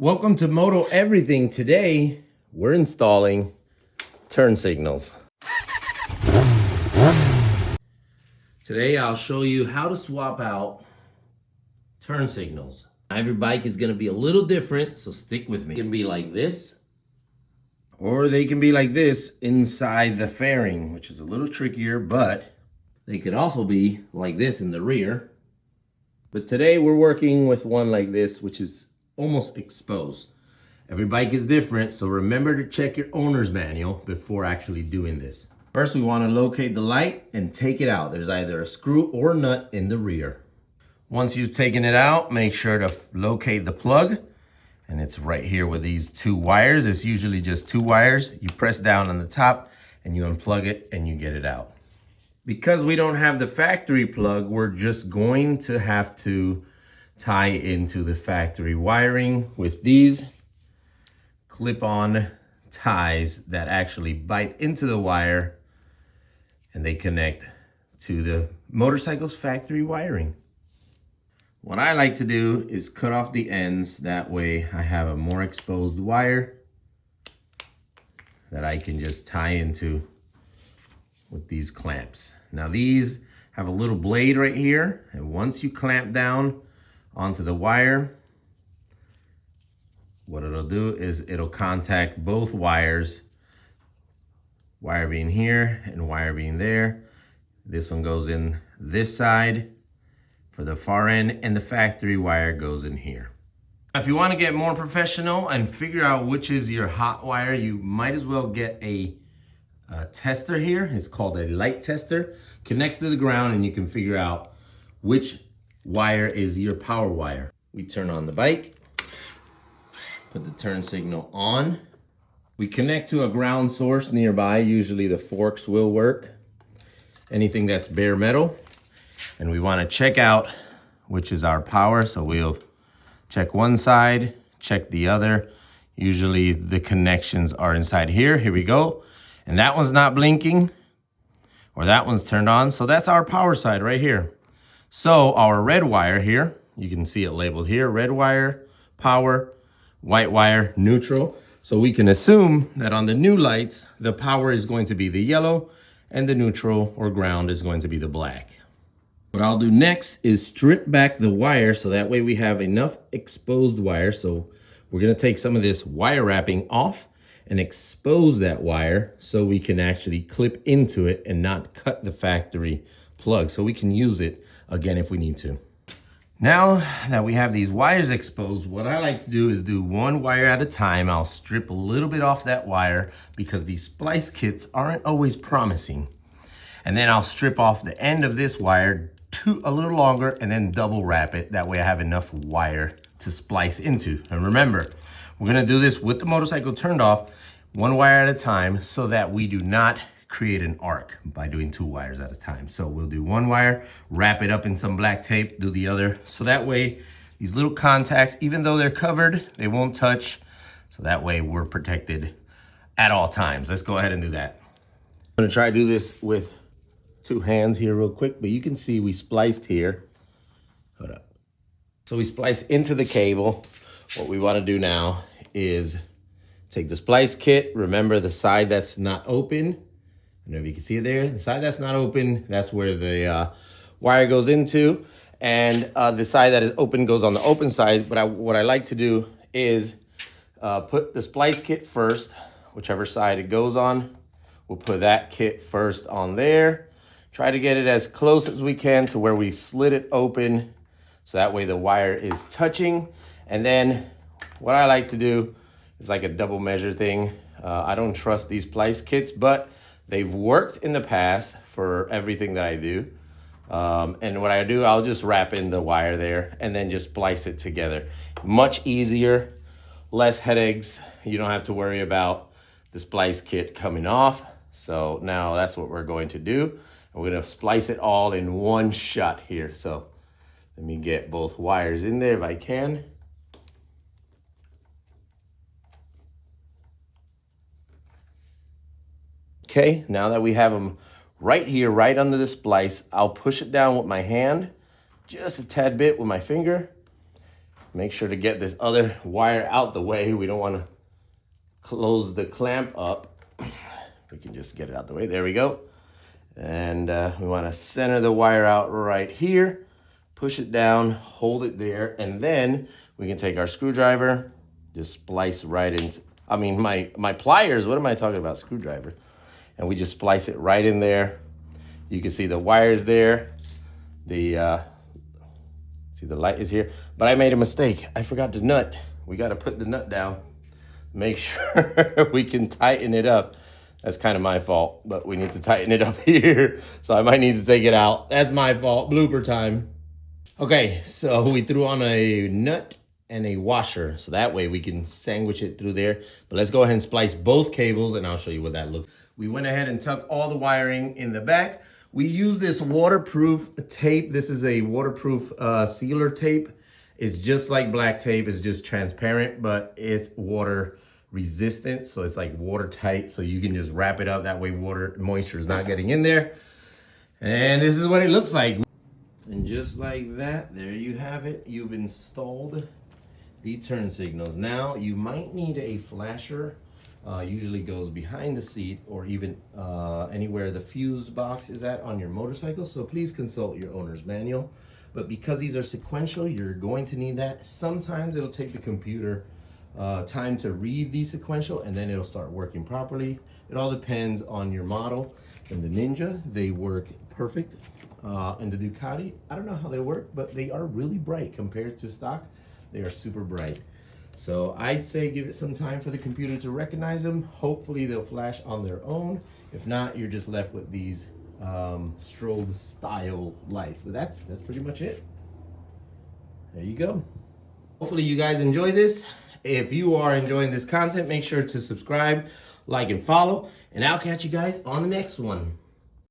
Welcome to Moto-Everything. Today, we're installing turn signals. Today, I'll show you how to swap out turn signals. Every bike is going to be a little different, so stick with me. It can be like this, or they can be like this inside the fairing, which is a little trickier, but they could also be like this in the rear. But today, we're working with one like this, which is almost exposed. Every bike is different, so remember to check your owner's manual before actually doing this. First, we want to locate the light and take it out. There's either a screw or nut in the rear. Once you've taken it out, make sure to locate the plug, and it's right here with these two wires. It's usually just two wires. You press down on the top and you unplug it and you get it out. Because we don't have the factory plug, we're just going to have to tie into the factory wiring with these clip-on ties that actually bite into the wire, and they connect to the motorcycle's factory wiring. What I like to do is cut off the ends. That way I have a more exposed wire that I can just tie into with these clamps. Now these have a little blade right here, and once you clamp down onto the wire, what it'll do is it'll contact both wires, wire being here and wire being there. This one goes in this side for the far end, and the factory wire goes in here. If you want to get more professional and figure out which is your hot wire, you might as well get a tester here. It's called a light tester. Connects to the ground and you can figure out which wire is your power wire. We turn on the bike, put the turn signal on. We connect to a ground source nearby. Usually the forks will work. Anything that's bare metal. And we want to check out which is our power. So we'll check one side, check the other. Usually the connections are inside here. Here we go. And that one's not blinking, or that one's turned on. So that's our power side right here. So our red wire here, you can see it labeled here, red wire, power, white wire, neutral. So we can assume that on the new lights, the power is going to be the yellow and the neutral or ground is going to be the black. What I'll do next is strip back the wire so that way we have enough exposed wire. So we're gonna take some of this wire wrapping off and expose that wire so we can actually clip into it and not cut the factory plug, so we can use it again if we need to. Now that we have these wires exposed, what I like to do is do one wire at a time. I'll strip a little bit off that wire because these splice kits aren't always promising. And then I'll strip off the end of this wire a little longer and then double wrap it. That way I have enough wire to splice into. And remember, we're gonna do this with the motorcycle turned off, one wire at a time, so that we do not create an arc by doing two wires at a time. So we'll do one wire, wrap it up in some black tape, do the other. So that way, these little contacts, even though they're covered, they won't touch. So that way we're protected at all times. Let's go ahead and do that. I'm gonna try to do this with two hands here real quick, but you can see we spliced here. Hold up. So we spliced into the cable. What we wanna do now is take the splice kit. Remember the side that's not open. I don't know if you can see it there. The side that's not open, that's where the wire goes into. And the side that is open goes on the open side. But what I like to do is put the splice kit first, whichever side it goes on. We'll put that kit first on there. Try to get it as close as we can to where we slid it open. So that way the wire is touching. And then what I like to do is like a double measure thing. I don't trust these splice kits, but they've worked in the past for everything that I do. And what I do, I'll just wrap in the wire there and then just splice it together. Much easier, less headaches. You don't have to worry about the splice kit coming off. So now that's what we're going to do. And we're gonna splice it all in one shot here. So let me get both wires in there if I can. Okay, now that we have them right here, right under the splice, I'll push it down with my hand, just a tad bit with my finger, Make sure to get this other wire out the way. We don't want to close the clamp up. We can just get it out the way. There we go. And we want to center the wire out right here. Push it down, hold it there, and then we can take our screwdriver, just splice right into, I mean, my pliers, what am I talking about? Screwdriver. And we just splice it right in there. You can see the wires there. See the light is here, but I made a mistake. I forgot the nut. We got to put the nut down. Make sure we can tighten it up. That's kind of my fault, but we need to tighten it up here. So I might need to take it out. That's my fault. Blooper time. Okay, so we threw on a nut and a washer. So that way we can sandwich it through there. But let's go ahead and splice both cables and I'll show you what that looks like. We went ahead and tucked all the wiring in the back. We use this waterproof tape. This is a waterproof sealer tape. It's just like black tape. It's just transparent, but it's water resistant. So it's like watertight. So you can just wrap it up. That way moisture is not getting in there. And this is what it looks like. And just like that, there you have it. You've installed the turn signals. Now you might need a flasher. Usually goes behind the seat or even anywhere the fuse box is at on your motorcycle. So please consult your owner's manual. But because these are sequential, you're going to need that. Sometimes it'll take the computer time to read the sequential and then it'll start working properly. It all depends on your model. And the Ninja, they work perfect. And the Ducati, I don't know how they work, but they are really bright compared to stock. They are super bright. So I'd say give it some time for the computer to recognize them. Hopefully they'll flash on their own. If not, you're just left with these strobe style lights. But that's pretty much it. There you go. Hopefully you guys enjoy this. If you are enjoying this content, make sure to subscribe, like, and follow. And I'll catch you guys on the next one.